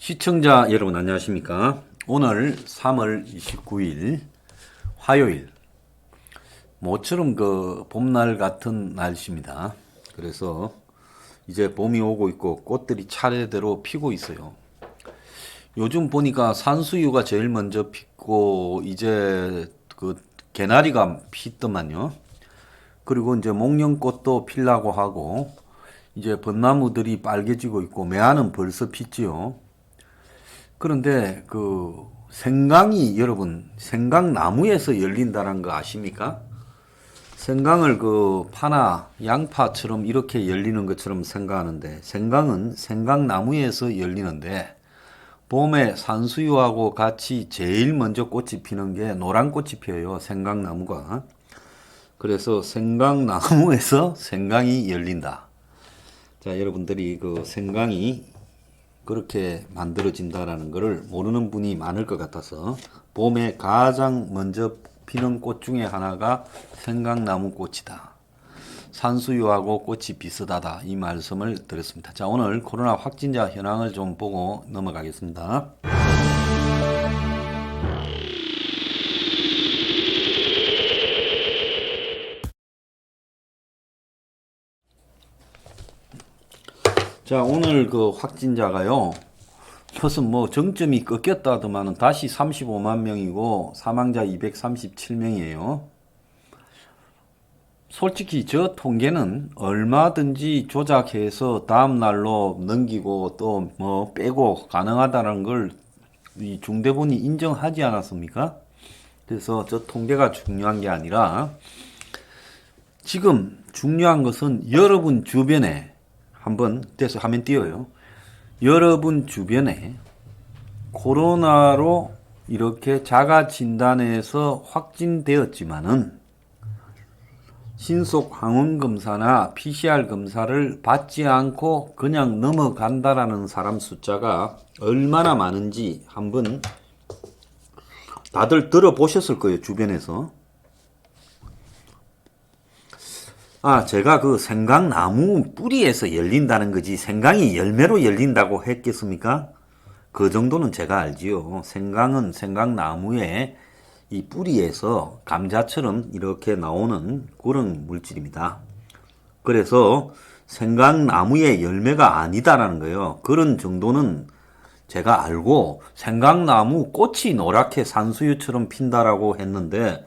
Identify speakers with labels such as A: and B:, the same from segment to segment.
A: 시청자 여러분 안녕하십니까? 오늘 3월 29일 화요일 모처럼 봄날 같은 날씨입니다. 그래서 이제 봄이 오고 있고 꽃들이 차례대로 피고 있어요. 요즘 보니까 산수유가 제일 먼저 피고 이제 개나리가 피더만요. 그리고 이제 목련꽃도 피려고 하고 이제 벚나무들이 빨개지고 있고 매화는 벌써 피지요. 그런데 생강이 여러분 생강나무에서 열린다는 거 아십니까? 생강을 파나 양파처럼 이렇게 열리는 것처럼 생각하는데 생강은 생강나무에서 열리는데 봄에 산수유하고 같이 제일 먼저 꽃이 피는 게 노란 꽃이 피어요. 생강나무가. 그래서 생강나무에서 생강이 열린다. 자, 여러분들이 생강이 그렇게 만들어진다라는 것을 모르는 분이 많을 것 같아서 봄에 가장 먼저 피는 꽃 중에 하나가 생강나무 꽃이다. 산수유하고 꽃이 비슷하다. 이 말씀을 드렸습니다. 자, 오늘 코로나 확진자 현황을 좀 보고 넘어가겠습니다. 자, 오늘 확진자가요. 무슨 정점이 꺾였다 하더만은 다시 35만 명이고 사망자 237명이에요. 솔직히 저 통계는 얼마든지 조작해서 다음 날로 넘기고 또 빼고 가능하다는 걸 이 중대본이 인정하지 않았습니까? 그래서 저 통계가 중요한 게 아니라 지금 중요한 것은 여러분 주변에 한번 떼서 화면 띄워요. 여러분 주변에 코로나로 이렇게 자가 진단에서 확진되었지만은 신속 항원 검사나 PCR 검사를 받지 않고 그냥 넘어간다라는 사람 숫자가 얼마나 많은지 한번 다들 들어보셨을 거예요, 주변에서. 제가 생강나무 뿌리에서 열린다는 거지 생강이 열매로 열린다고 했겠습니까? 그 정도는 제가 알지요. 생강은 생강나무의 이 뿌리에서 감자처럼 이렇게 나오는 그런 물질입니다. 그래서 생강나무의 열매가 아니다라는 거예요. 그런 정도는 제가 알고 생강나무 꽃이 노랗게 산수유처럼 핀다라고 했는데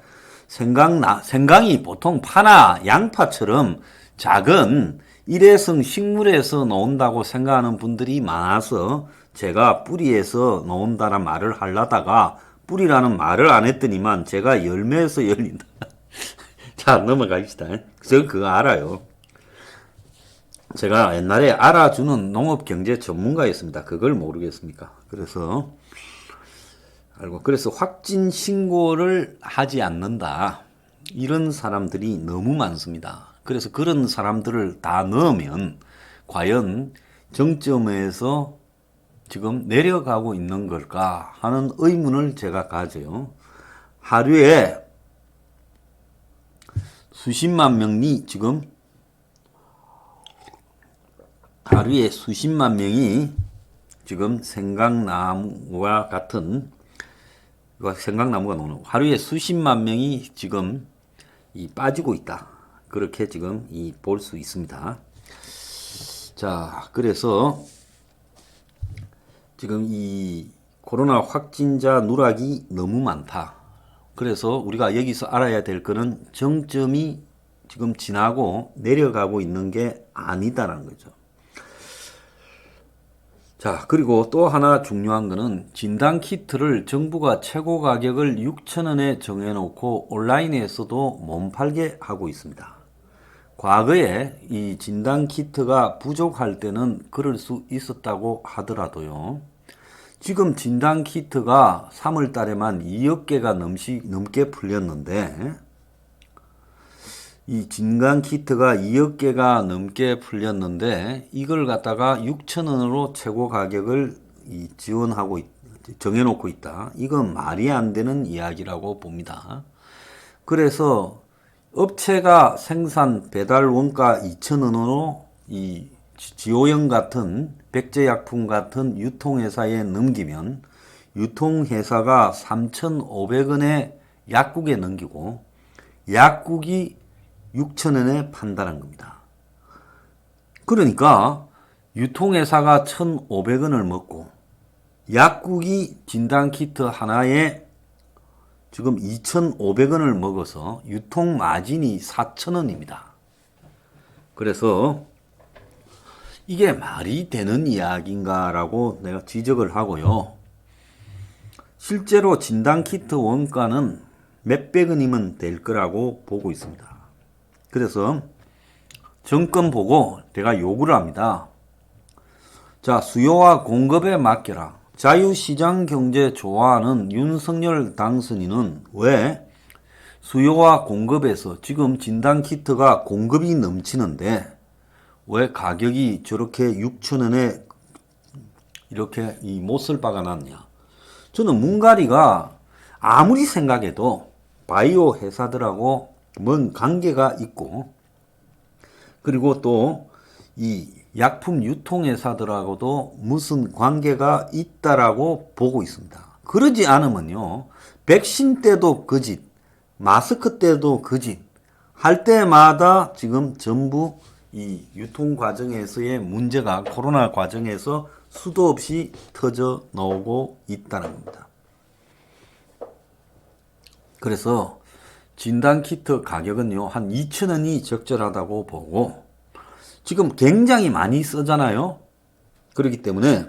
A: 생강이 보통 파나 양파처럼 작은 일회성 식물에서 나온다고 생각하는 분들이 많아서 제가 뿌리에서 나온다는 말을 하려다가 뿌리라는 말을 안 했더니만 제가 열매에서 열린다. 자, 넘어가겠습니다. 저 그거 알아요. 제가 옛날에 알아주는 농업경제 전문가였습니다. 그걸 모르겠습니까? 그래서 확진 신고를 하지 않는다. 이런 사람들이 너무 많습니다. 그래서 그런 사람들을 다 넣으면 과연 정점에서 지금 내려가고 있는 걸까 하는 의문을 제가 가져요. 하루에 수십만 명이 지금 생강나무와 같은 생강나무가 나오는 하루에 수십만 명이 지금 빠지고 있다. 그렇게 지금 볼 수 있습니다. 자, 그래서 지금 이 코로나 확진자 누락이 너무 많다. 그래서 우리가 여기서 알아야 될 거는 정점이 지금 지나고 내려가고 있는 게 아니다라는 거죠. 자, 그리고 또 하나 중요한 거는 진단키트를 정부가 최고 가격을 6,000원에 정해놓고 온라인에서도 못 팔게 하고 있습니다. 과거에 이 진단키트가 부족할 때는 그럴 수 있었다고 하더라도요. 지금 진단키트가 3월 달에만 2억 개가 넘게 풀렸는데 이 진단키트가 2억 개가 넘게 풀렸는데 이걸 갖다가 6,000원으로 최고 가격을 정해놓고 있다. 이건 말이 안 되는 이야기라고 봅니다. 그래서 업체가 생산 배달 원가 2,000원으로 이 지오영 같은 백제약품 같은 유통회사에 넘기면 유통회사가 3,500원에 약국에 넘기고 약국이 6,000원에 판다는 겁니다. 그러니까 유통회사가 1,500원을 먹고 약국이 진단키트 하나에 지금 2,500원을 먹어서 유통 마진이 4,000원입니다. 그래서 이게 말이 되는 이야기인가라고 내가 지적을 하고요. 실제로 진단키트 원가는 몇백 원이면 될 거라고 보고 있습니다. 그래서 정권 보고 내가 요구를 합니다. 자, 수요와 공급에 맡겨라. 자유시장 경제 좋아하는 윤석열 당선인은 왜 수요와 공급에서 지금 진단키트가 공급이 넘치는데 왜 가격이 저렇게 6,000원에 이렇게 이 못을 박아놨냐. 저는 문가리가 아무리 생각해도 바이오 회사들하고 뭔 관계가 있고 그리고 또 이 약품 유통회사들하고도 무슨 관계가 있다라고 보고 있습니다. 그러지 않으면요. 백신 때도 거짓, 마스크 때도 거짓, 할 때마다 지금 전부 이 유통 과정에서의 문제가 코로나 과정에서 수도 없이 터져 나오고 있다는 겁니다. 그래서 진단키트 가격은요, 한 2,000원이 적절하다고 보고, 지금 굉장히 많이 쓰잖아요? 그렇기 때문에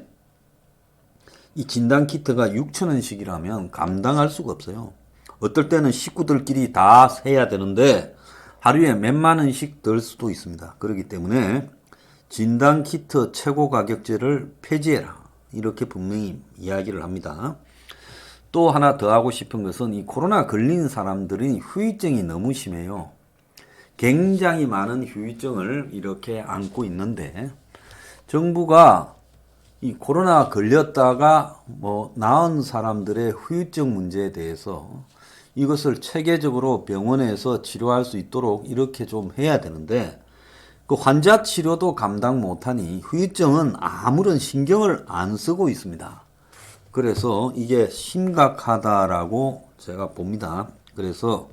A: 이 진단키트가 6,000원씩이라면 감당할 수가 없어요. 어떨 때는 식구들끼리 다 세야 되는데, 하루에 몇만 원씩 들 수도 있습니다. 그렇기 때문에 진단키트 최고 가격제를 폐지해라. 이렇게 분명히 이야기를 합니다. 또 하나 더 하고 싶은 것은 이 코로나 걸린 사람들이 후유증이 너무 심해요. 굉장히 많은 후유증을 이렇게 안고 있는데 정부가 이 코로나 걸렸다가 나은 사람들의 후유증 문제에 대해서 이것을 체계적으로 병원에서 치료할 수 있도록 이렇게 좀 해야 되는데 그 환자 치료도 감당 못하니 후유증은 아무런 신경을 안 쓰고 있습니다. 그래서 이게 심각하다라고 제가 봅니다. 그래서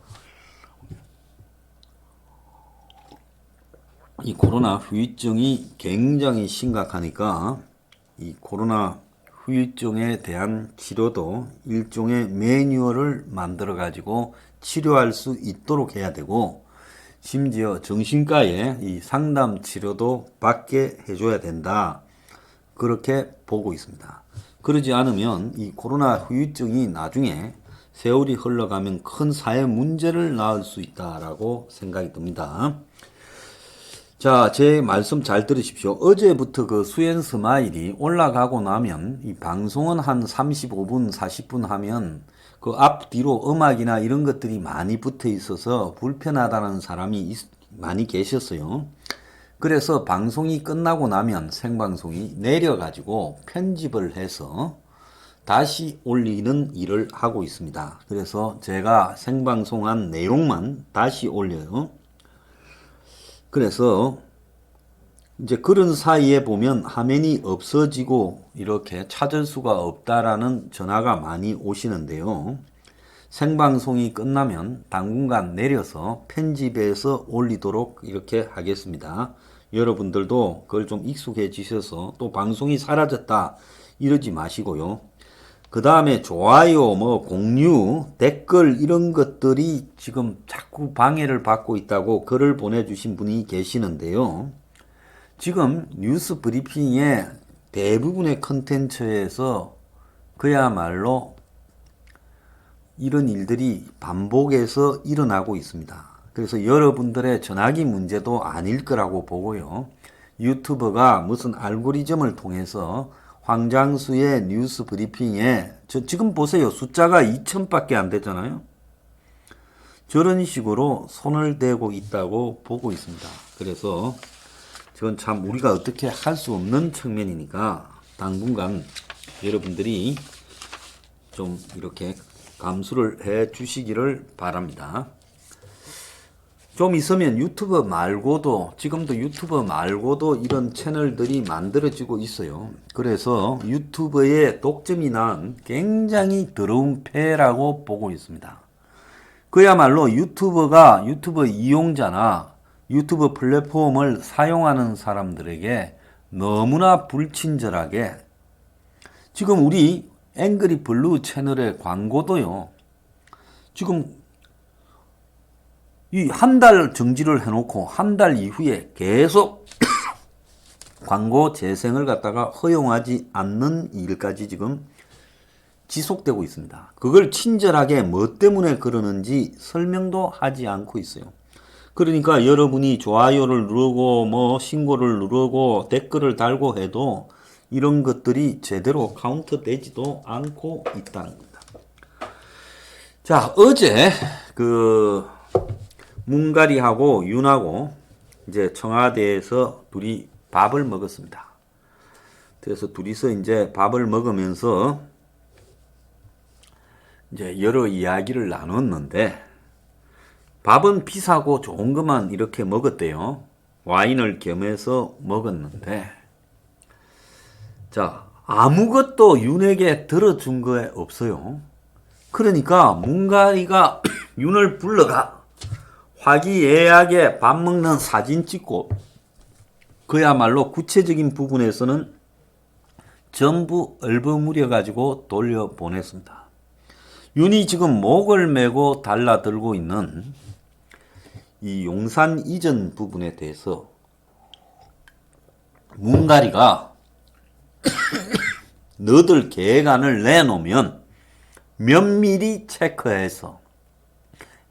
A: 이 코로나 후유증이 굉장히 심각하니까 이 코로나 후유증에 대한 치료도 일종의 매뉴얼을 만들어 가지고 치료할 수 있도록 해야 되고 심지어 정신과에 이 상담 치료도 받게 해줘야 된다. 그렇게 보고 있습니다. 그러지 않으면 이 코로나 후유증이 나중에 세월이 흘러가면 큰 사회 문제를 낳을 수 있다라고 생각이 듭니다. 자, 제 말씀 잘 들으십시오. 어제부터 그 수엔 스마일이 올라가고 나면 이 방송은 한 35분, 40분 하면 그 앞뒤로 음악이나 이런 것들이 많이 붙어 있어서 불편하다는 사람이 많이 계셨어요. 그래서 방송이 끝나고 나면 생방송이 내려가지고 편집을 해서 다시 올리는 일을 하고 있습니다. 그래서 제가 생방송한 내용만 다시 올려요. 그래서 이제 그런 사이에 보면 화면이 없어지고 이렇게 찾을 수가 없다라는 전화가 많이 오시는데요. 생방송이 끝나면 당분간 내려서 편집해서 올리도록 이렇게 하겠습니다. 여러분들도 그걸 좀 익숙해지셔서 또 방송이 사라졌다 이러지 마시고요. 그 다음에 좋아요, 공유, 댓글 이런 것들이 지금 자꾸 방해를 받고 있다고 글을 보내주신 분이 계시는데요. 지금 뉴스 브리핑의 대부분의 컨텐츠에서 그야말로 이런 일들이 반복해서 일어나고 있습니다. 그래서 여러분들의 전화기 문제도 아닐 거라고 보고요. 유튜버가 무슨 알고리즘을 통해서 황장수의 뉴스 브리핑에 지금 보세요. 숫자가 2,000밖에 안 되잖아요. 저런 식으로 손을 대고 있다고 보고 있습니다. 그래서 저건 참 우리가 어떻게 할 수 없는 측면이니까 당분간 여러분들이 좀 이렇게 감수를 해 주시기를 바랍니다. 좀 있으면 유튜브 말고도, 지금도 유튜브 말고도 이런 채널들이 만들어지고 있어요. 그래서 유튜브에 독점이 난 굉장히 더러운 폐라고 보고 있습니다. 그야말로 유튜브 이용자나 유튜브 플랫폼을 사용하는 사람들에게 너무나 불친절하게, 지금 우리 앵그리 블루 채널의 광고도요, 지금 이 한 달 정지를 해놓고 한 달 이후에 계속 광고 재생을 갖다가 허용하지 않는 일까지 지금 지속되고 있습니다. 그걸 친절하게 뭐 때문에 그러는지 설명도 하지 않고 있어요. 그러니까 여러분이 좋아요를 누르고 뭐 신고를 누르고 댓글을 달고 해도 이런 것들이 제대로 카운트 되지도 않고 있다는 겁니다. 자, 어제 문가리하고 윤하고 이제 청와대에서 둘이 밥을 먹었습니다. 그래서 둘이서 이제 밥을 먹으면서 이제 여러 이야기를 나눴는데, 밥은 비싸고 좋은 것만 이렇게 먹었대요. 와인을 겸해서 먹었는데, 자, 아무것도 윤에게 들어준 거 없어요. 그러니까 문가리가 윤을 불러가 화기애애하게 밥 먹는 사진 찍고, 그야말로 구체적인 부분에서는 전부 얼버무려 가지고 돌려보냈습니다. 윤이 지금 목을 메고 달라들고 있는 이 용산 이전 부분에 대해서 문가리가 너들 계획안을 내놓으면 면밀히 체크해서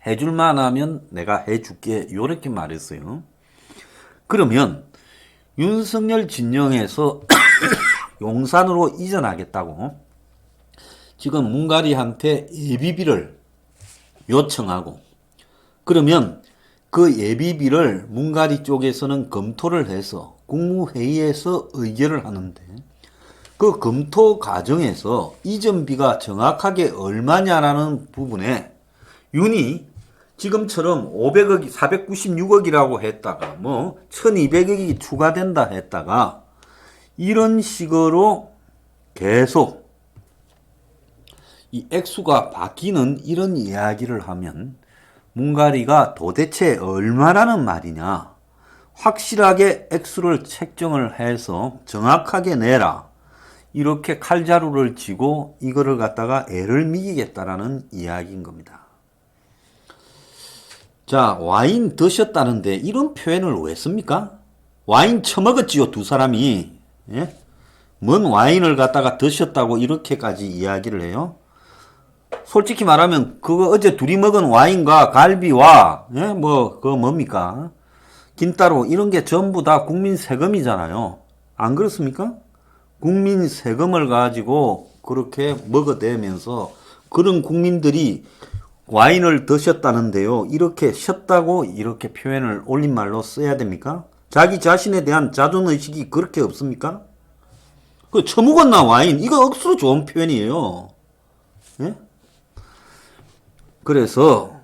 A: 해줄만 하면 내가 해줄게, 요렇게 말했어요. 그러면 윤석열 진영에서 용산으로 이전하겠다고 지금 문가리한테 예비비를 요청하고, 그러면 그 예비비를 문가리 쪽에서는 검토를 해서 국무회의에서 의결을 하는데, 그 검토 과정에서 이전비가 정확하게 얼마냐라는 부분에 윤이 지금처럼 500억이 496억이라고 했다가 뭐 1200억이 추가된다 했다가 이런 식으로 계속 이 액수가 바뀌는 이런 이야기를 하면 문가리가 도대체 얼마라는 말이냐, 확실하게 액수를 책정을 해서 정확하게 내라, 이렇게 칼자루를 쥐고 이거를 갖다가 애를 미기겠다라는 이야기인 겁니다. 자, 와인 드셨다는데 이런 표현을 왜 씁니까? 와인 처먹었지요, 두 사람이. 예? 뭔 와인을 갖다가 드셨다고 이렇게까지 이야기를 해요? 솔직히 말하면 그거 어제 둘이 먹은 와인과 갈비와 뭡니까? 김따로 이런 게 전부 다 국민 세금이잖아요. 안 그렇습니까? 국민 세금을 가지고 그렇게 먹어대면서 그런 국민들이 와인을 드셨다는데요, 이렇게 쉬었다고 이렇게 표현을 올림말로 써야 됩니까? 자기 자신에 대한 자존의식이 그렇게 없습니까? 그 처먹었나 와인, 이거 억수로 좋은 표현이에요. 예? 그래서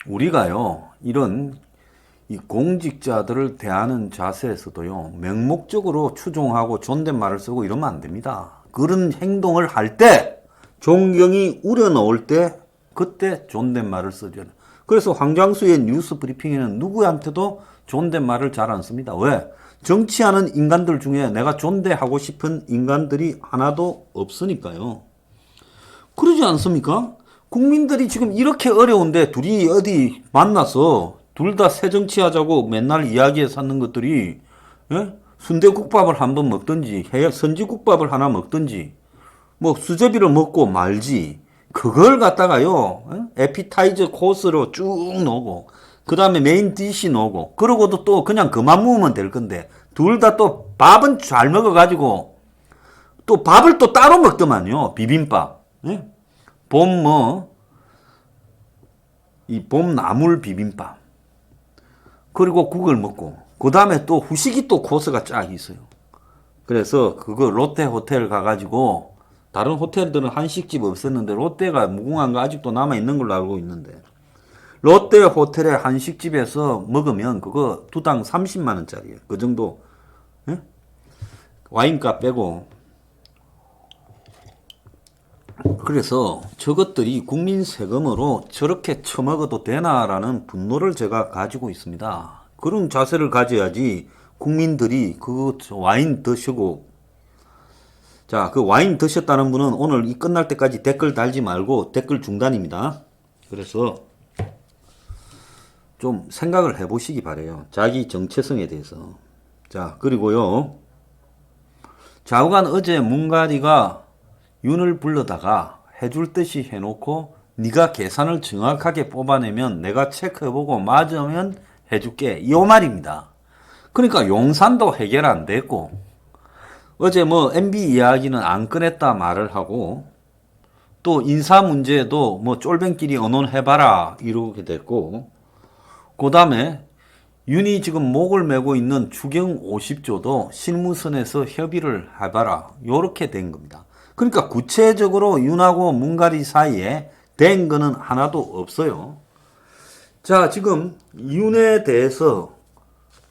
A: 우리가요, 이런 이 공직자들을 대하는 자세에서도요, 맹목적으로 추종하고 존댓말을 쓰고 이러면 안 됩니다. 그런 행동을 할 때, 존경이 우러나올 때, 그때 존댓말을 써줘요. 그래서 황장수의 뉴스 브리핑에는 누구한테도 존댓말을 잘 안 씁니다. 왜? 정치하는 인간들 중에 내가 존대하고 싶은 인간들이 하나도 없으니까요. 그러지 않습니까? 국민들이 지금 이렇게 어려운데 둘이 어디 만나서 둘 다 새정치하자고 맨날 이야기해 샀는 것들이, 예? 순대국밥을 한번 먹든지 선지국밥을 하나 먹든지 뭐 수제비를 먹고 말지, 그걸 갖다가요, 에피타이저 코스로 쭉 놓고 그 다음에 메인 디시 놓고 그러고도 또 그냥 그만 먹으면 될 건데, 둘 다 또 밥은 잘 먹어가지고 또 밥을 또 따로 먹더만요. 비빔밥, 예? 봄 나물 비빔밥, 그리고 국을 먹고 그 다음에 또 후식이 또 코스가 쫙 있어요. 그래서 그거 롯데 호텔 가가지고, 다른 호텔들은 한식집 없었는데 롯데가 무궁한 거 아직도 남아있는 걸로 알고 있는데, 롯데 호텔의 한식집에서 먹으면 그거 두당 30만 원짜리예요. 그 정도. 예? 와인값 빼고. 그래서 저것들이 국민 세금으로 저렇게 처먹어도 되나라는 분노를 제가 가지고 있습니다. 그런 자세를 가져야지 국민들이 그 와인 드시고, 자, 그 와인 드셨다는 분은 오늘 이 끝날 때까지 댓글 달지 말고 댓글 중단입니다. 그래서 좀 생각을 해보시기 바래요. 자기 정체성에 대해서. 자, 그리고요. 좌우간 어제 문가리가 윤을 불러다가 해줄 듯이 해놓고 네가 계산을 정확하게 뽑아내면 내가 체크해보고 맞으면 해줄게. 이 말입니다. 그러니까 용산도 해결 안 됐고 어제 뭐 MB 이야기는 안 꺼냈다 말을 하고 또 인사 문제도 뭐 쫄뱅끼리 언론해봐라 이렇게 됐고 그 다음에 윤이 지금 목을 메고 있는 추경 50조도 실무선에서 협의를 해봐라 요렇게 된 겁니다. 그러니까 구체적으로 윤하고 문가리 사이에 된 거는 하나도 없어요. 자, 지금 윤에 대해서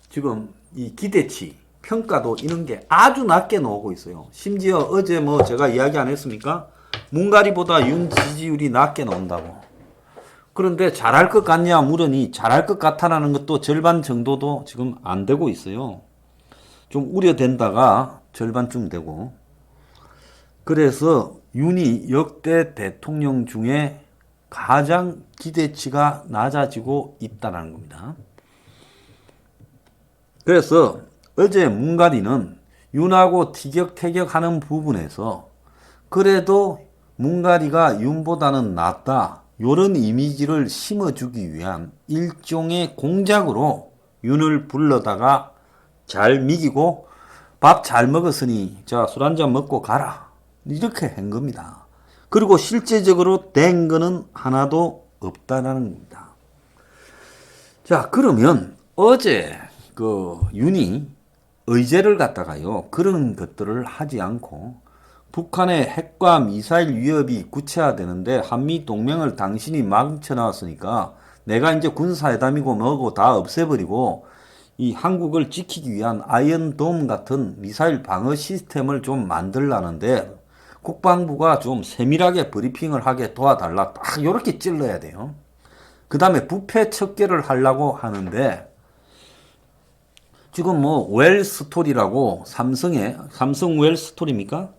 A: 지금 이 기대치 평가도 이런 게 아주 낮게 나오고 있어요. 심지어 어제 뭐 제가 이야기 안 했습니까? 문가리보다 윤 지지율이 낮게 나온다고. 그런데 잘할 것 같냐 물으니 잘할 것 같다라는 것도 절반 정도도 지금 안 되고 있어요. 좀 우려된다가 절반쯤 되고. 그래서 윤이 역대 대통령 중에 가장 기대치가 낮아지고 있다는 겁니다. 그래서 어제 문가리는 윤하고 티격태격하는 부분에서 그래도 문가리가 윤보다는 낫다 이런 이미지를 심어주기 위한 일종의 공작으로 윤을 불러다가 잘 미기고 밥 잘 먹었으니 자, 술 한잔 먹고 가라 이렇게 한 겁니다. 그리고 실제적으로 된 거는 하나도 없다는 겁니다. 자, 그러면 어제 그 윤이 의제를 갖다가요 그런 것들을 하지 않고 북한의 핵과 미사일 위협이 구체화되는데 한미 동맹을 당신이 망쳐놨으니까 내가 이제 군사회담이고 뭐고 다 없애버리고 이 한국을 지키기 위한 아이언돔 같은 미사일 방어 시스템을 좀 만들라는데 국방부가 좀 세밀하게 브리핑을 하게 도와달라 딱 이렇게 찔러야 돼요. 그 다음에 부패 척결을 하려고 하는데 지금 뭐 웰스토리라고 삼성 웰스토리입니까?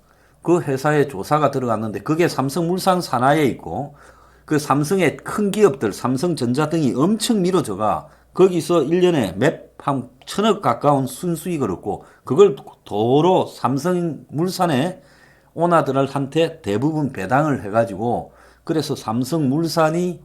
A: 그 회사에 조사가 들어갔는데 그게 삼성물산 산하에 있고 그 삼성의 큰 기업들 삼성전자 등이 엄청 밀어줘가 거기서 1년에 한 1,000억 가까운 순수익을 얻고 그걸 도로 삼성물산의 오너들한테 대부분 배당을 해가지고 그래서 삼성물산이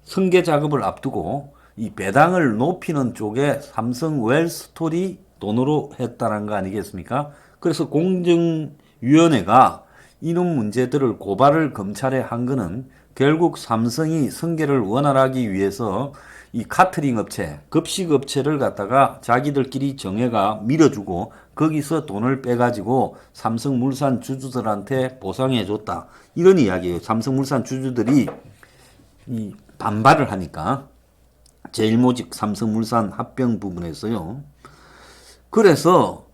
A: 승계 작업을 앞두고 이 배당을 높이는 쪽에 삼성 웰스토리 돈으로 했다는 거 아니겠습니까? 그래서 공정위원회가 이런 문제들을 고발을 검찰에 한 거는 결국 삼성이 승계를 원활하기 위해서 이 카트링 업체, 급식 업체를 갖다가 자기들끼리 정해가 밀어주고 거기서 돈을 빼가지고 삼성물산 주주들한테 보상해줬다. 이런 이야기예요. 삼성물산 주주들이 이 반발을 하니까 제일모직 삼성물산 합병 부분에서요. 그래서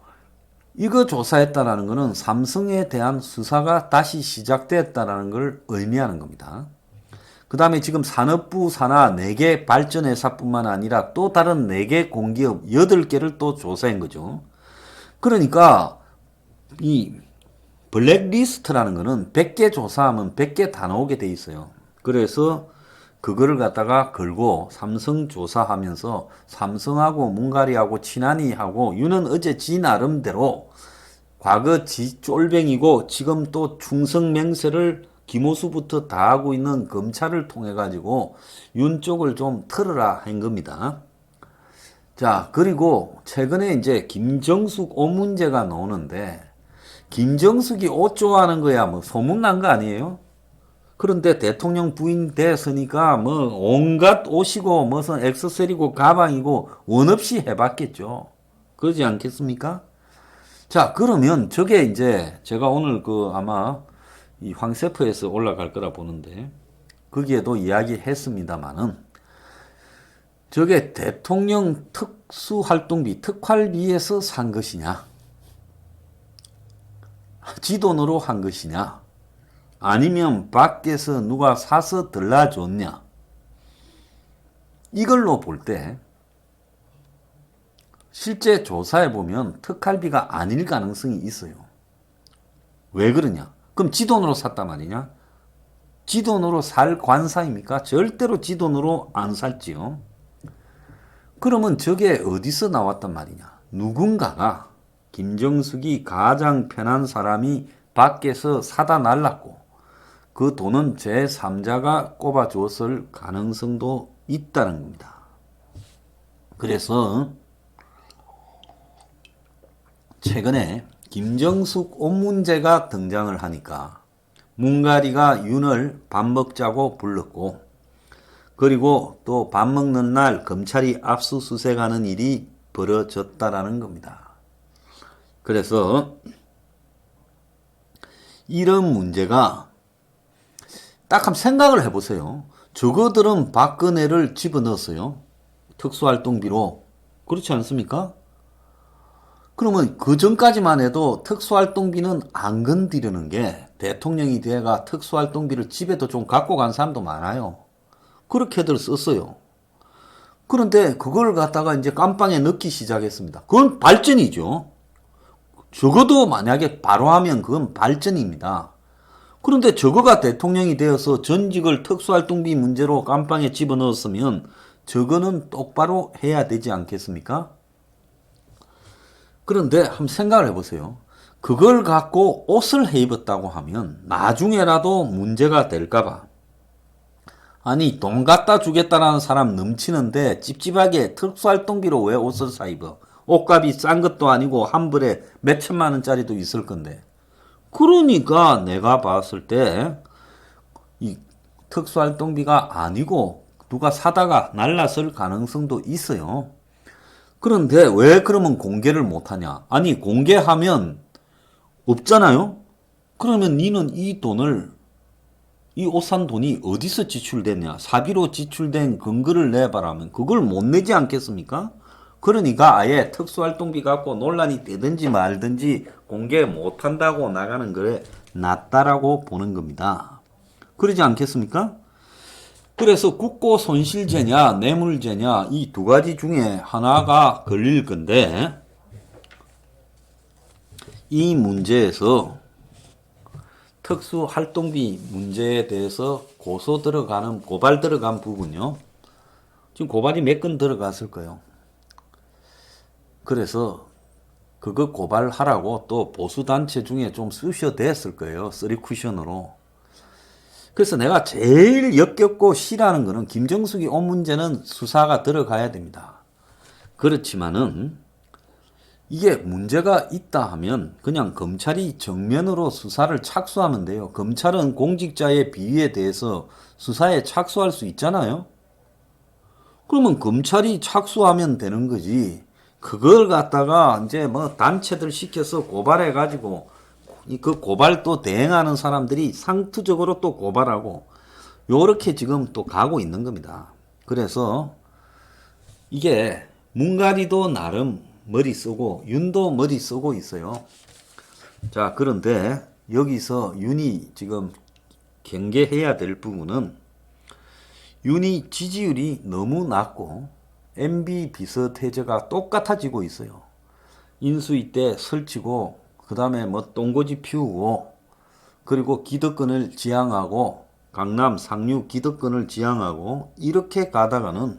A: 이거 조사했다라는 것은 삼성에 대한 수사가 다시 시작됐다라는 걸 의미하는 겁니다. 그 다음에 지금 산업부 산하 4개 발전회사뿐만 아니라 또 다른 4개 공기업 8개를 또 조사한 거죠. 그러니까 이 블랙리스트라는 거는 100개 조사하면 100개 다 나오게 돼 있어요. 그래서 그거를 갖다가 걸고 삼성 조사하면서 삼성하고 문가리하고 친하니 하고 윤은 어제 지 나름대로 과거 지 쫄뱅이고 지금 또 충성맹세를 김호수부터 다 하고 있는 검찰을 통해 가지고 윤 쪽을 좀 털어라 한 겁니다. 자, 그리고 최근에 이제 김정숙 옷 문제가 나오는데 김정숙이 옷 좋아하는 거야 뭐 소문난 거 아니에요? 그런데 대통령 부인 됐으니까 뭐 온갖 옷이고 무슨 액세서리고 가방이고 원 없이 해봤겠죠. 그러지 않겠습니까? 자, 그러면 저게 이제 제가 오늘 그 아마 이 황세프에서 올라갈 거라 보는데 거기에도 이야기했습니다만은 저게 대통령 특수활동비, 특활비에서 산 것이냐? 지 돈으로 한 것이냐? 아니면 밖에서 누가 사서 들라줬냐? 이걸로 볼 때 실제 조사해 보면 특활비가 아닐 가능성이 있어요. 왜 그러냐? 그럼 지 돈으로 샀단 말이냐? 지 돈으로 살 관사입니까? 절대로 지 돈으로 안 살지요. 그러면 저게 어디서 나왔단 말이냐? 누군가가 김정숙이 가장 편한 사람이 밖에서 사다 날랐고 그 돈은 제3자가 꼽아줬을 가능성도 있다는 겁니다. 그래서 최근에 김정숙 옷 문제가 등장을 하니까 문가리가 윤을 밥 먹자고 불렀고 그리고 또 밥 먹는 날 검찰이 압수수색하는 일이 벌어졌다라는 겁니다. 그래서 이런 문제가 딱 한번 생각을 해보세요. 저거들은 박근혜를 집어넣었어요. 특수활동비로. 그렇지 않습니까? 그러면 그 전까지만 해도 특수활동비는 안 건드리는 게 대통령이 돼가 특수활동비를 집에도 좀 갖고 간 사람도 많아요. 그렇게들 썼어요. 그런데 그걸 갖다가 이제 깜빵에 넣기 시작했습니다. 그건 발전이죠. 적어도 만약에 바로 하면 그건 발전입니다. 그런데 저거가 대통령이 되어서 전직을 특수활동비 문제로 깜빵에 집어넣었으면 저거는 똑바로 해야 되지 않겠습니까? 그런데 한번 생각을 해보세요. 그걸 갖고 옷을 해 입었다고 하면 나중에라도 문제가 될까봐. 아니 돈 갖다 주겠다라는 사람 넘치는데 찝찝하게 특수활동비로 왜 옷을 사 입어? 옷값이 싼 것도 아니고 한 벌에 몇 천만 원짜리도 있을 건데. 그러니까 내가 봤을 때 이 특수활동비가 아니고 누가 사다가 날랐을 가능성도 있어요. 그런데 왜 그러면 공개를 못하냐? 아니 공개하면 없잖아요? 그러면 니는 이 돈을 이 옷 산 돈이 어디서 지출됐냐? 사비로 지출된 근거를 내봐라면 그걸 못 내지 않겠습니까? 그러니까 아예 특수활동비 갖고 논란이 되든지 말든지 공개 못한다고 나가는 거에 낫다라고 보는 겁니다. 그러지 않겠습니까? 그래서 국고 손실죄냐 뇌물죄냐 이 두 가지 중에 하나가 걸릴 건데 이 문제에서 특수활동비 문제에 대해서 고소 들어가는 고발 들어간 부분요. 지금 고발이 몇 건 들어갔을 거예요. 그래서 그거 고발하라고 또 보수단체 중에 좀 쑤셔댔을 거예요. 쓰리쿠션으로. 그래서 내가 제일 역겹고 싫어하는 거는 김정숙이 옷 문제는 수사가 들어가야 됩니다. 그렇지만은 이게 문제가 있다 하면 그냥 검찰이 정면으로 수사를 착수하면 돼요. 검찰은 공직자의 비위에 대해서 수사에 착수할 수 있잖아요. 그러면 검찰이 착수하면 되는 거지. 그걸 갖다가 이제 뭐 단체들 시켜서 고발해 가지고 그 고발 또 대행하는 사람들이 상투적으로 또 고발하고 요렇게 지금 또 가고 있는 겁니다. 그래서 이게 문가리도 나름 머리 쓰고 윤도 머리 쓰고 있어요. 자, 그런데 여기서 윤이 지금 경계해야 될 부분은 윤이 지지율이 너무 낮고 MB 비서태제가 똑같아지고 있어요. 인수위 때 설치고 그 다음에 뭐 똥고지 피우고 그리고 기득권을 지향하고 강남 상류 기득권을 지향하고 이렇게 가다가는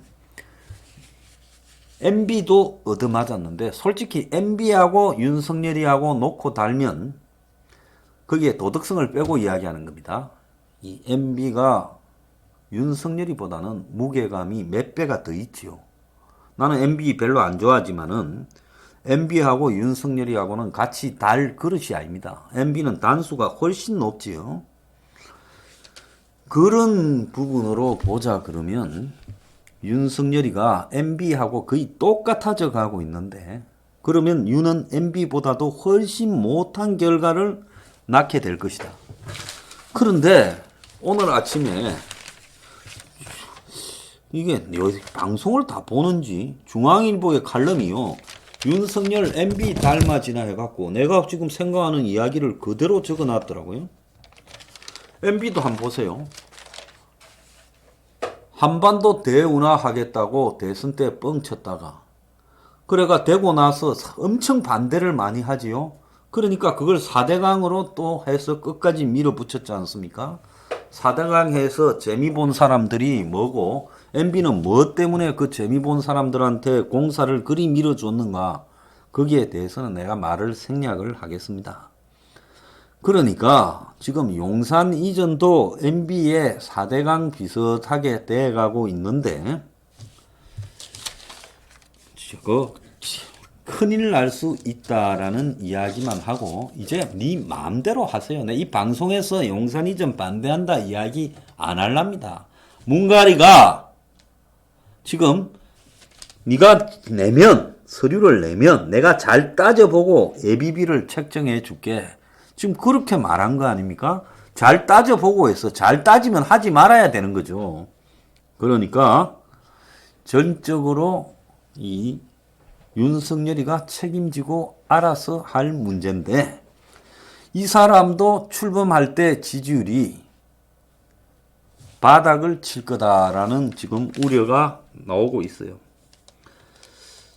A: MB도 얻어맞았는데 솔직히 MB하고 윤석열이하고 놓고 달면 거기에 도덕성을 빼고 이야기하는 겁니다. 이 MB가 윤석열이보다는 무게감이 몇 배가 더 있지요. 나는 MB 별로 안 좋아하지만은 MB하고 윤석열이하고는 같이 달 그릇이 아닙니다. MB는 단수가 훨씬 높지요. 그런 부분으로 보자 그러면 윤석열이가 MB하고 거의 똑같아져 가고 있는데 그러면 윤은 MB보다도 훨씬 못한 결과를 낳게 될 것이다. 그런데 오늘 아침에 이게 방송을 다 보는지 중앙일보의 칼럼이요. 윤석열 MB 닮아지나 해갖고 내가 지금 생각하는 이야기를 그대로 적어놨더라고요. MB도 한번 보세요. 한반도 대운하하겠다고 대선 때 뻥쳤다가 그래가 되고 나서 엄청 반대를 많이 하지요. 그러니까 그걸 4대강으로 또 해서 끝까지 밀어붙였지 않습니까? 4대강 해서 재미 본 사람들이 뭐고 MB는 뭐 때문에 그 재미 본 사람들한테 공사를 그리 밀어줬는가, 거기에 대해서는 내가 말을 생략을 하겠습니다. 그러니까 지금 용산 이전도 MB의 4대강 비슷하게 돼가고 있는데 큰일 날 수 있다라는 이야기만 하고 이제 네 마음대로 하세요. 이 방송에서 용산 이전 반대한다 이야기 안 할랍니다. 문가리가 지금 네가 내면, 서류를 내면 내가 잘 따져보고 예비비를 책정해 줄게. 지금 그렇게 말한 거 아닙니까? 잘 따져보고 해서 잘 따지면 하지 말아야 되는 거죠. 그러니까 전적으로 이 윤석열이가 책임지고 알아서 할 문제인데, 이 사람도 출범할 때 지지율이 바닥을 칠 거다라는 지금 우려가 나오고 있어요.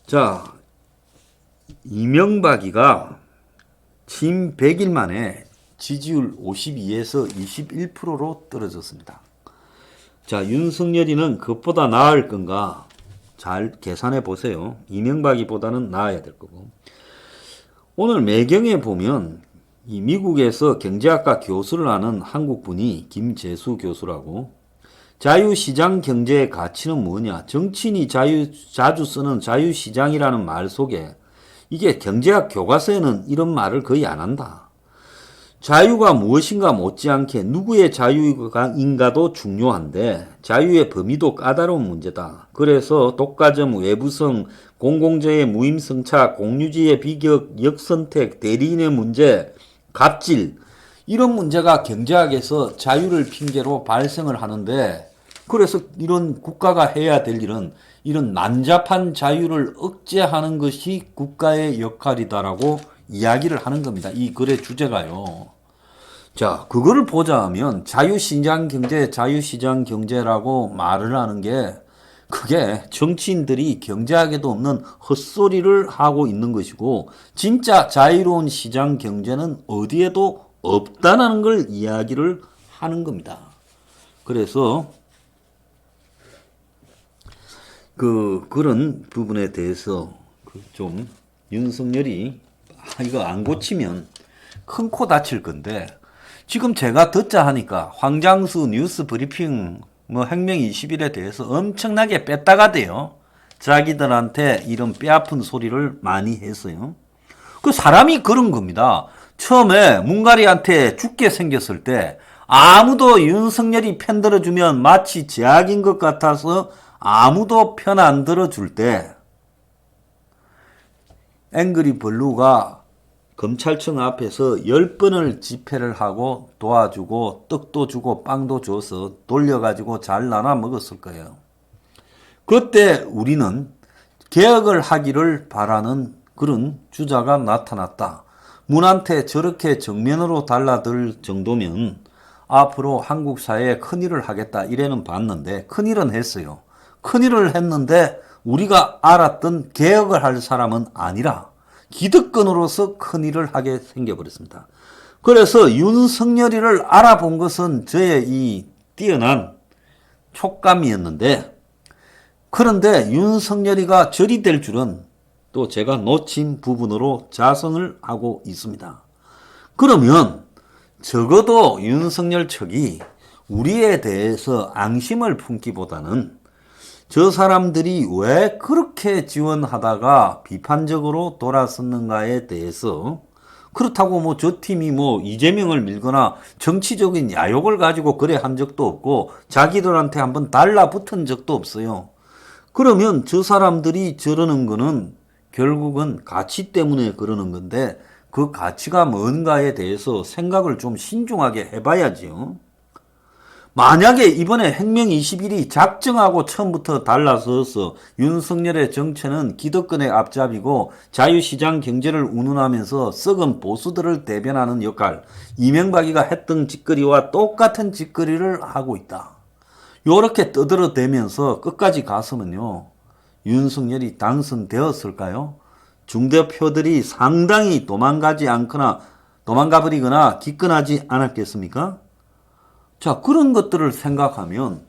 A: 자, 이명박이가 취임 100일 만에 지지율 52에서 21%로 떨어졌습니다. 자, 윤석열이는 그것보다 나을 건가? 잘 계산해 보세요. 이명박이보다는 나아야 될 거고. 오늘 매경에 보면 이 미국에서 경제학과 교수를 하는 한국분이 김재수 교수라고, 자유시장 경제의 가치는 뭐냐? 정치인이 자주 쓰는 자유시장이라는 말 속에 이게 경제학 교과서에는 이런 말을 거의 안 한다. 자유가 무엇인가 못지않게 누구의 자유인가도 중요한데 자유의 범위도 까다로운 문제다. 그래서 독과점, 외부성, 공공재의 무임승차, 공유지의 비격, 역선택, 대리인의 문제, 갑질, 이런 문제가 경제학에서 자유를 핑계로 발생을 하는데, 그래서 이런 국가가 해야 될 일은 이런 난잡한 자유를 억제하는 것이 국가의 역할이다라고 이야기를 하는 겁니다. 이 글의 주제가요. 자, 그거를 보자면 자유시장 경제, 자유시장 경제라고 말을 하는 게 그게 정치인들이 경제학에도 없는 헛소리를 하고 있는 것이고, 진짜 자유로운 시장 경제는 어디에도 없다는 걸 이야기를 하는 겁니다. 그래서 그런 부분에 대해서 좀 윤석열이 이거 안 고치면 큰 코 다칠 건데, 지금 제가 듣자 하니까 황장수 뉴스 브리핑 행명 20일에 대해서 엄청나게 뺐다가 돼요. 자기들한테 이런 뼈아픈 소리를 많이 했어요. 그 사람이 그런 겁니다. 처음에 문가리한테 죽게 생겼을 때 아무도 윤석열이 편 들어주면 마치 제약인 것 같아서 아무도 편 안 들어줄 때 앵그리 블루가 검찰청 앞에서 10번을 집회를 하고 도와주고 떡도 주고 빵도 줘서 돌려가지고 잘 나눠 먹었을 거예요. 그때 우리는 개혁을 하기를 바라는 그런 주자가 나타났다. 문한테 저렇게 정면으로 달라들 정도면 앞으로 한국 사회에 큰일을 하겠다 이래는 봤는데, 큰일은 했어요. 큰일을 했는데 우리가 알았던 개혁을 할 사람은 아니라 기득권으로서 큰일을 하게 생겨버렸습니다. 그래서 윤석열이를 알아본 것은 저의 이 뛰어난 촉감이었는데, 그런데 윤석열이가 절이 될 줄은 또 제가 놓친 부분으로 자성을 하고 있습니다. 그러면 적어도 윤석열 측이 우리에 대해서 앙심을 품기보다는 저 사람들이 왜 그렇게 지원하다가 비판적으로 돌아섰는가에 대해서, 그렇다고 저 팀이 이재명을 밀거나 정치적인 야욕을 가지고 그래 한 적도 없고 자기들한테 한번 달라붙은 적도 없어요. 그러면 저 사람들이 저러는 거는 결국은 가치 때문에 그러는 건데, 그 가치가 뭔가에 대해서 생각을 좀 신중하게 해봐야지요. 만약에 이번에 핵명 21이 작정하고 처음부터 달라서서 윤석열의 정체는 기득권의 앞잡이고 자유시장 경제를 운운하면서 썩은 보수들을 대변하는 역할, 이명박이가 했던 짓거리와 똑같은 짓거리를 하고 있다. 요렇게 떠들어대면서 끝까지 갔으면요, 윤석열이 당선되었을까요? 중대표들이 상당히 도망가버리거나 기권하지 않았겠습니까? 자, 그런 것들을 생각하면,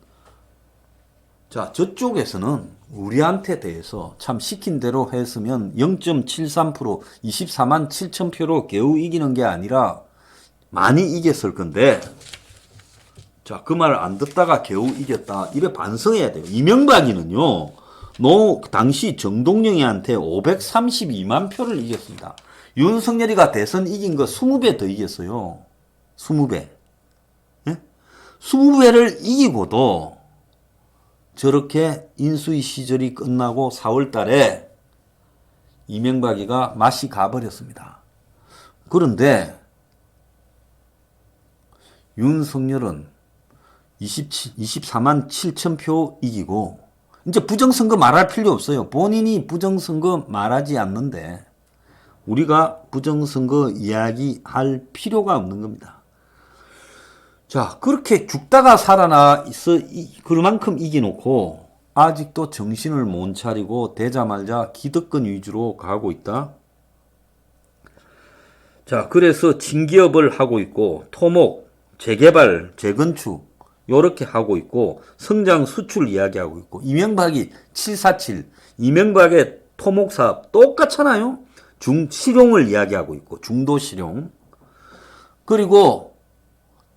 A: 자, 저쪽에서는 우리한테 대해서 참 시킨 대로 했으면 0.73%, 24만 7천 표로 겨우 이기는 게 아니라 많이 이겼을 건데, 자, 그 말 안 듣다가 겨우 이겼다. 이래 반성해야 돼요. 이명박이는요, 당시 정동영이한테 532만 표를 이겼습니다. 윤석열이가 대선 이긴 거 20배 더 이겼어요. 20배. 20배를 이기고도 저렇게 인수위 시절이 끝나고 4월 달에 이명박이가 맛이 가버렸습니다. 그런데 윤석열은 24만 7천 표 이기고 이제 부정선거 말할 필요 없어요. 본인이 부정선거 말하지 않는데 우리가 부정선거 이야기할 필요가 없는 겁니다. 자, 그렇게 죽다가 살아나 있어 그만큼 이겨놓고 아직도 정신을 못 차리고 되자마자 기득권 위주로 가고 있다. 자, 그래서 진기업을 하고 있고 토목, 재개발, 재건축 요렇게 하고 있고 성장 수출 이야기하고 있고 이명박이 747 이명박의 토목사업 똑같잖아요. 실용을 이야기하고 있고 중도 실용. 그리고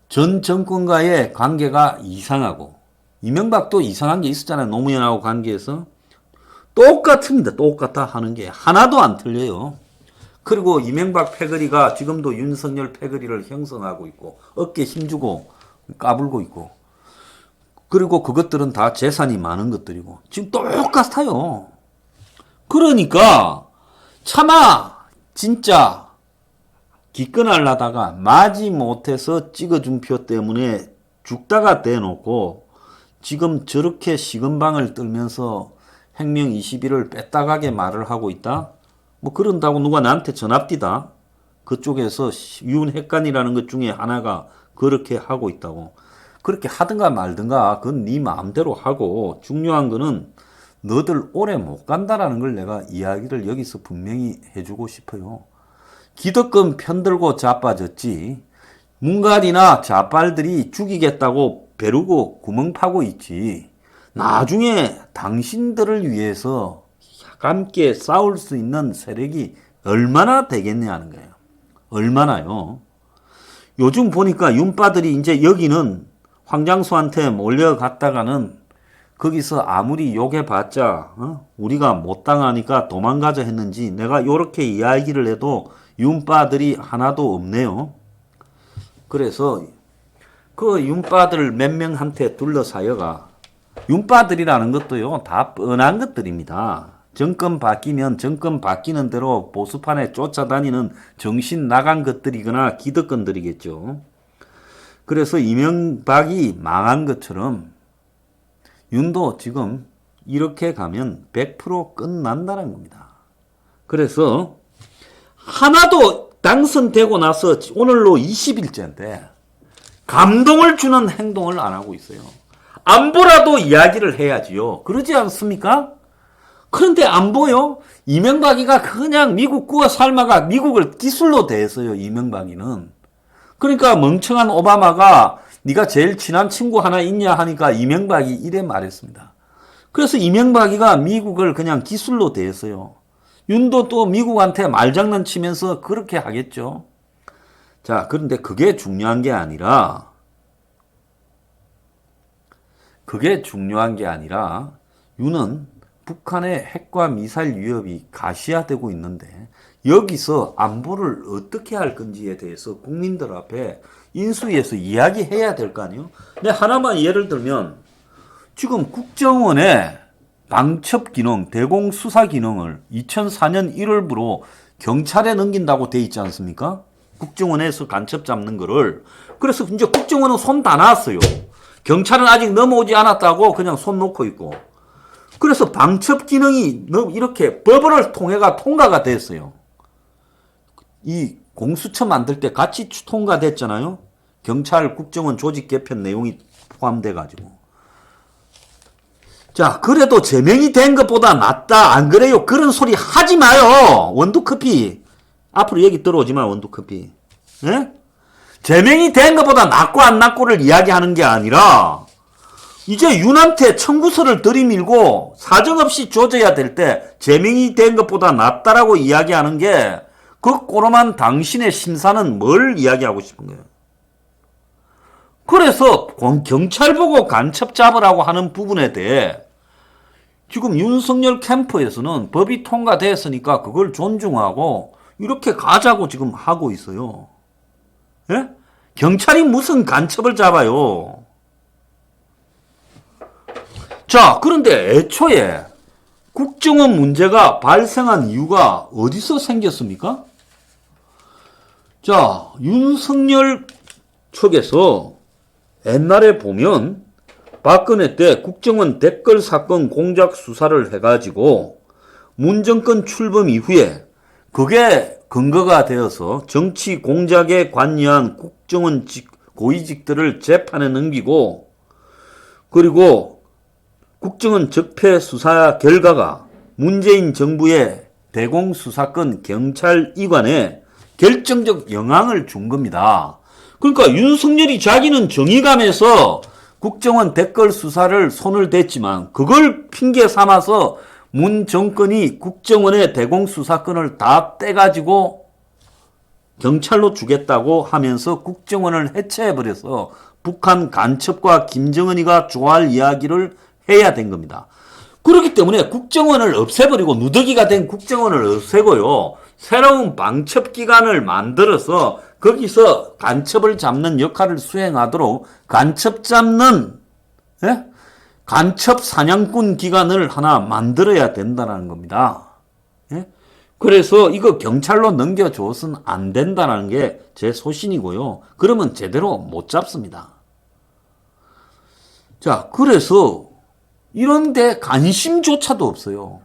A: 전 정권과의 관계가 이상하고 이명박도 이상한 게 있었잖아요. 노무현하고 관계에서. 똑같습니다. 똑같아 하는 게 하나도 안 틀려요. 그리고 이명박 패거리가 지금도 윤석열 패거리를 형성하고 있고 어깨 힘주고 까불고 있고 그리고 그것들은 다 재산이 많은 것들이고 지금 똑같아요. 그러니까 차마 진짜 기권하려다가 마지못해서 찍어준 표 때문에 죽다가 대놓고 지금 저렇게 식은방을 떨면서 핵명 21을 뺐다가게 말을 하고 있다? 뭐 그런다고 누가 나한테 전합디다. 그쪽에서 윤핵관이라는 것 중에 하나가 그렇게 하고 있다고. 그렇게 하든가 말든가 그건 네 마음대로 하고 중요한 거는 너들 오래 못 간다라는 걸 내가 이야기를 여기서 분명히 해주고 싶어요. 기득권 편들고 자빠졌지 문갈이나 자빨들이 죽이겠다고 벼르고 구멍 파고 있지 나중에 당신들을 위해서 함께 싸울 수 있는 세력이 얼마나 되겠냐는 거예요. 얼마나요? 요즘 보니까 윤빠들이 이제 여기는 황장수한테 몰려갔다가는 거기서 아무리 욕해봤자 우리가 못 당하니까 도망가자 했는지 내가 이렇게 이야기를 해도 윤빠들이 하나도 없네요. 그래서 그 윤빠들 몇 명한테 둘러싸여가 윤빠들이라는 것도요 다 뻔한 것들입니다. 정권 바뀌면 정권 바뀌는 대로 보수판에 쫓아다니는 정신 나간 것들이거나 기득권들이겠죠. 그래서 이명박이 망한 것처럼 윤도 지금 이렇게 가면 100% 끝난다는 겁니다. 그래서 하나도 당선되고 나서 오늘로 20일째인데 감동을 주는 행동을 안 하고 있어요. 안보라도 이야기를 해야지요. 그러지 않습니까? 그런데 안 보여? 이명박이가 그냥 미국 구워 삶아가 미국을 기술로 대했어요. 이명박이는. 그러니까 멍청한 오바마가 네가 제일 친한 친구 하나 있냐 하니까 이명박이 이래 말했습니다. 그래서 이명박이가 미국을 그냥 기술로 대했어요. 윤도 또 미국한테 말장난 치면서 그렇게 하겠죠. 자, 그런데 그게 중요한 게 아니라 윤은 북한의 핵과 미사일 위협이 가시화되고 있는데 여기서 안보를 어떻게 할 건지에 대해서 국민들 앞에 인수위에서 이야기해야 될 거 아니에요? 근데 하나만 예를 들면 지금 국정원의 방첩 기능, 대공 수사 기능을 2004년 1월부로 경찰에 넘긴다고 돼 있지 않습니까? 국정원에서 간첩 잡는 거를. 그래서 이제 국정원은 손 다 놨어요. 경찰은 아직 넘어오지 않았다고 그냥 손 놓고 있고. 그래서 방첩 기능이 이렇게 법을 통해가 통과가 됐어요. 이 공수처 만들 때 같이 통과됐잖아요. 경찰 국정원 조직 개편 내용이 포함돼 가지고. 자, 그래도 제명이 된 것보다 낫다. 안 그래요? 그런 소리 하지 마요. 원두커피. 앞으로 얘기 들어오지 마, 원두커피. 예? 제명이 된 것보다 낫고 안 낫고를 이야기하는 게 아니라 이제 윤한테 청구서를 들이밀고 사정없이 조져야 될 때 제명이 된 것보다 낫다라고 이야기하는 게 그 꼬름한 당신의 심사는 뭘 이야기하고 싶은 거예요? 그래서 경찰 보고 간첩 잡으라고 하는 부분에 대해 지금 윤석열 캠프에서는 법이 통과됐으니까 그걸 존중하고 이렇게 가자고 지금 하고 있어요. 예? 경찰이 무슨 간첩을 잡아요? 자, 그런데 애초에 국정원 문제가 발생한 이유가 어디서 생겼습니까? 자, 윤석열 측에서 옛날에 보면 박근혜 때 국정원 댓글 사건 공작 수사를 해가지고 문 정권 출범 이후에 그게 근거가 되어서 정치 공작에 관여한 국정원 고위직들을 재판에 넘기고 그리고 국정원 적폐 수사 결과가 문재인 정부의 대공수사권 경찰 이관에 결정적 영향을 준 겁니다. 그러니까 윤석열이 자기는 정의감에서 국정원 댓글 수사를 손을 댔지만 그걸 핑계 삼아서 문 정권이 국정원의 대공수사권을 다 떼가지고 경찰로 주겠다고 하면서 국정원을 해체해버려서 북한 간첩과 김정은이가 좋아할 이야기를 해야 된 겁니다. 그렇기 때문에 국정원을 없애버리고 누더기가 된 국정원을 없애고요. 새로운 방첩기관을 만들어서 거기서 간첩을 잡는 역할을 수행하도록 간첩 잡는 간첩 사냥꾼 기관을 하나 만들어야 된다는 겁니다. 그래서 이거 경찰로 넘겨줘서는 안 된다는 게 제 소신이고요. 그러면 제대로 못 잡습니다. 자, 그래서 이런데 관심조차도 없어요.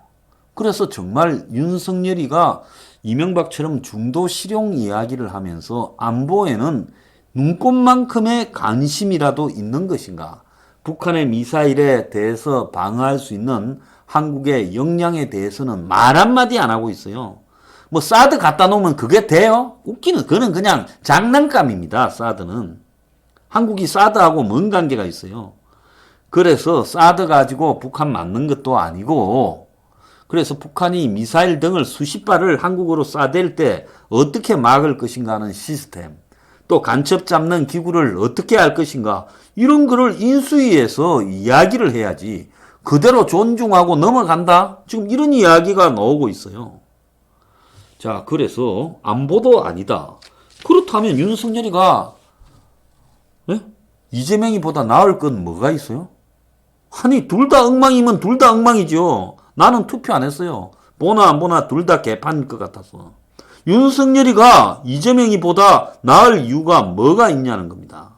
A: 그래서 정말 윤석열이가 이명박처럼 중도 실용 이야기를 하면서 안보에는 눈꽃만큼의 관심이라도 있는 것인가? 북한의 미사일에 대해서 방어할 수 있는 한국의 역량에 대해서는 말 한마디 안 하고 있어요. 뭐 사드 갖다 놓으면 그게 돼요? 웃기는 그는 그냥 장난감입니다. 사드는. 한국이 사드하고 뭔 관계가 있어요? 그래서 사드 가지고 북한 맞는 것도 아니고 그래서 북한이 미사일 등을 수십 발을 한국으로 쏴댈 때 어떻게 막을 것인가 하는 시스템 또 간첩 잡는 기구를 어떻게 할 것인가 이런 거를 인수위에서 이야기를 해야지 그대로 존중하고 넘어간다? 지금 이런 이야기가 나오고 있어요. 자, 그래서 안보도 아니다. 그렇다면 윤석열이가 이재명이보다 나을 건 뭐가 있어요? 아니 둘 다 엉망이면 둘 다 엉망이죠. 나는 투표 안 했어요. 보나 안 보나 둘 다 개판일 것 같아서. 윤석열이가 이재명이보다 나을 이유가 뭐가 있냐는 겁니다.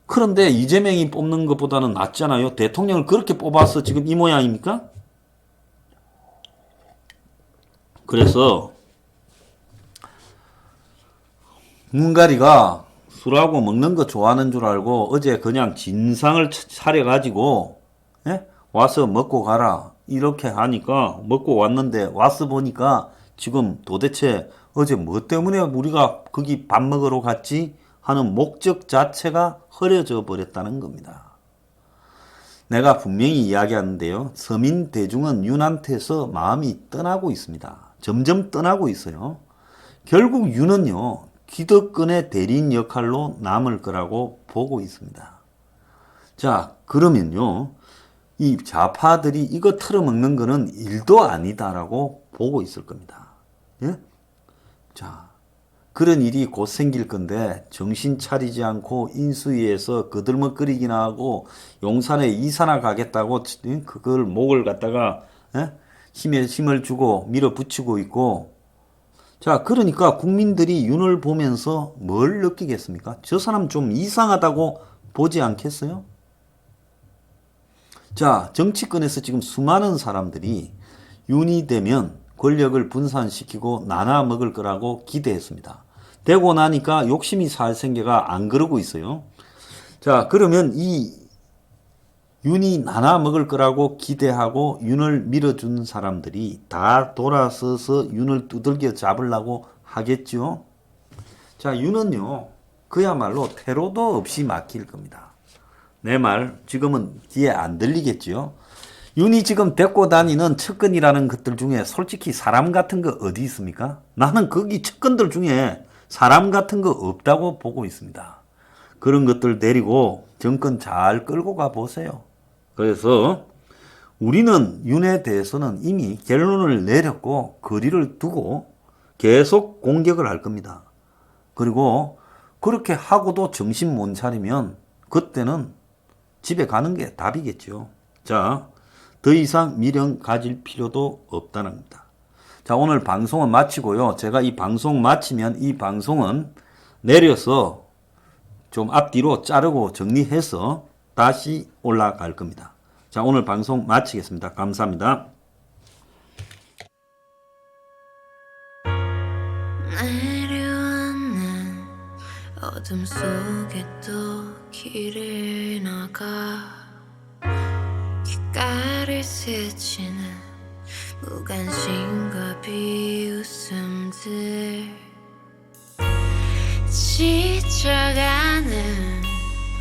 A: 그런데 이재명이 뽑는 것보다는 낫잖아요. 대통령을 그렇게 뽑아서 지금 이 모양입니까? 그래서 문가리가 술하고 먹는 거 좋아하는 줄 알고 어제 그냥 진상을 차려가지고 와서 먹고 가라 이렇게 하니까 먹고 왔는데 와서 보니까 지금 도대체 어제 뭐 때문에 우리가 거기 밥 먹으러 갔지 하는 목적 자체가 흐려져 버렸다는 겁니다. 내가 분명히 이야기하는데요. 서민 대중은 윤한테서 마음이 떠나고 있습니다. 점점 떠나고 있어요. 결국 윤은요. 기득권의 대리인 역할로 남을 거라고 보고 있습니다. 자, 그러면요. 이 좌파들이 이거 틀어먹는 거는 일도 아니다라고 보고 있을 겁니다. 예? 자, 그런 일이 곧 생길 건데 정신 차리지 않고 인수위에서 거들먹거리기나 하고 용산에 이사나 가겠다고 그걸 목을 갖다가 힘을 주고 밀어붙이고 있고 자, 그러니까 국민들이 윤을 보면서 뭘 느끼겠습니까? 저 사람 좀 이상하다고 보지 않겠어요? 자, 정치권에서 지금 수많은 사람들이 윤이 되면 권력을 분산시키고 나눠 먹을 거라고 기대했습니다. 되고 나니까 욕심이 살 생겨가 안 그러고 있어요. 자, 그러면 이 윤이 나눠 먹을 거라고 기대하고 윤을 밀어준 사람들이 다 돌아서서 윤을 두들겨 잡으려고 하겠죠. 자, 윤은요, 그야말로 테러도 없이 막힐 겁니다. 내 말 지금은 뒤에 안 들리겠죠. 윤이 지금 데리고 다니는 측근이라는 것들 중에 솔직히 사람 같은 거 어디 있습니까? 나는 거기 측근들 중에 사람 같은 거 없다고 보고 있습니다. 그런 것들 데리고 정권 잘 끌고 가 보세요. 그래서 우리는 윤에 대해서는 이미 결론을 내렸고 거리를 두고 계속 공격을 할 겁니다. 그리고 그렇게 하고도 정신 못 차리면 그때는 집에 가는 게 답이겠죠. 자, 더 이상 미련 가질 필요도 없다는 겁니다. 자, 오늘 방송은 마치고요. 제가 이 방송 마치면 이 방송은 내려서 좀 앞뒤로 자르고 정리해서 다시 올라갈 겁니다. 자, 오늘 방송 마치겠습니다. 감사합니다.
B: 내려앉는 어둠 속에 또 길을 나가 귓가를 스치는 무관심과 비웃음들 지쳐가는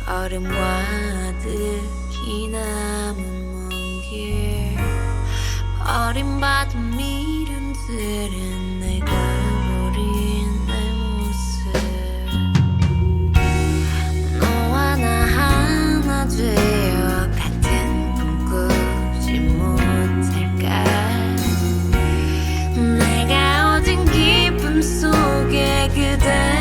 B: 얼음과 득이 남은 먼 길 버림받은 미련들은 내가 버린 내 모습 너와 나 하나 되어 같은 꿈 꾸지 못할까 내가 어딘 기쁨 속에 그대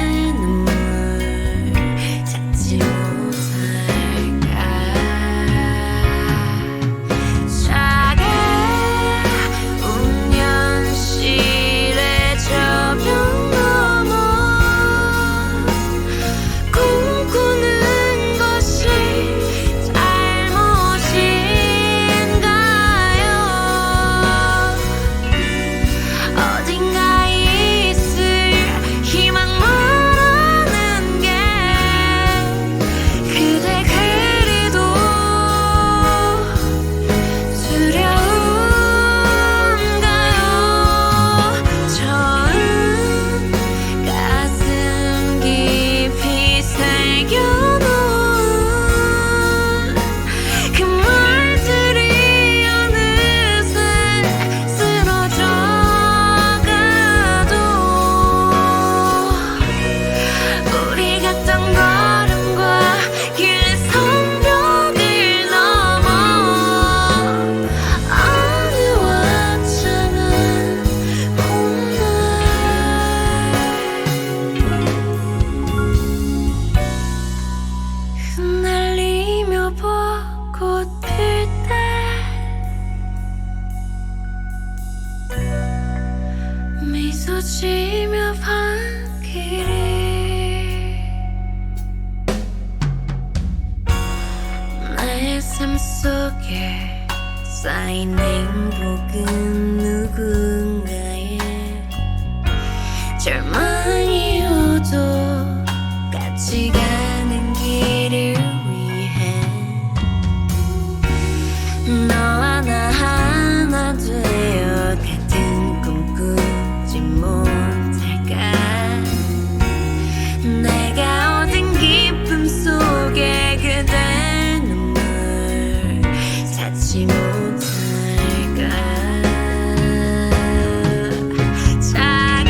B: 미소 지며 반기를 내 삶 속에 쌓인 행복은 누군가의 절망이어도 같이 가는 길을 위해 너와 나 하나 되어 같은 꿈 꾸지 못할까 내가 얻은 기쁨 속에 그대 눈물 찾지 못할까 작아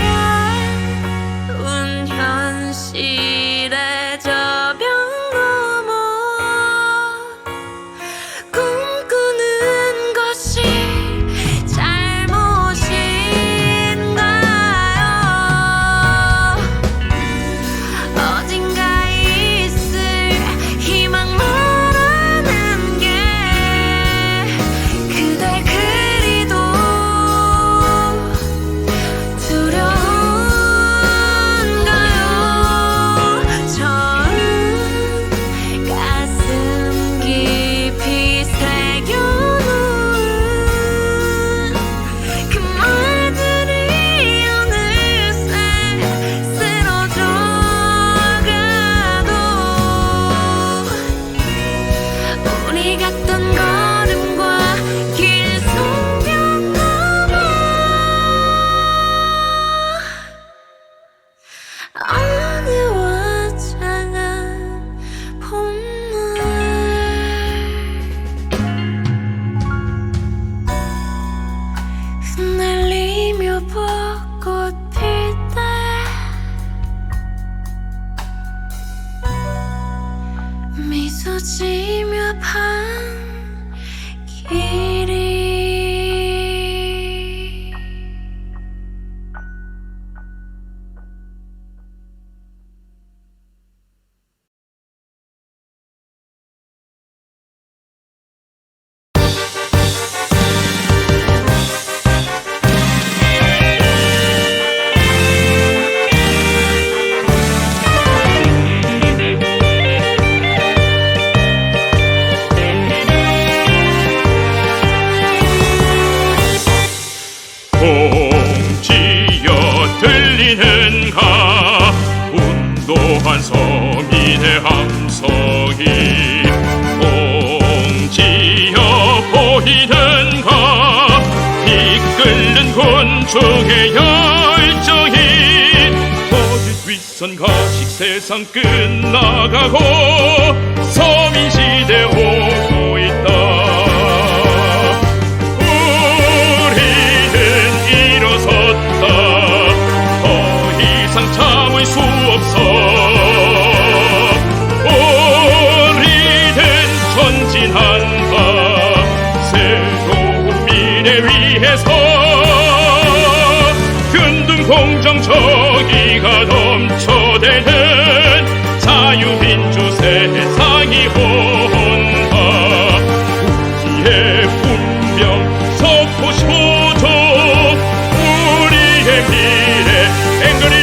C: 직선가식 세상 끝나가고 서민시대 오고 있다. 우리는 일어섰다. 더 이상 참을 수 없어. 우리는 전진한다. 새로운 미래 위해서 균등 공정 정의가 넘쳐대는 자유민주 세상이 온다. 우리의 운명 서포시보죠. 우리의 미래 앵그리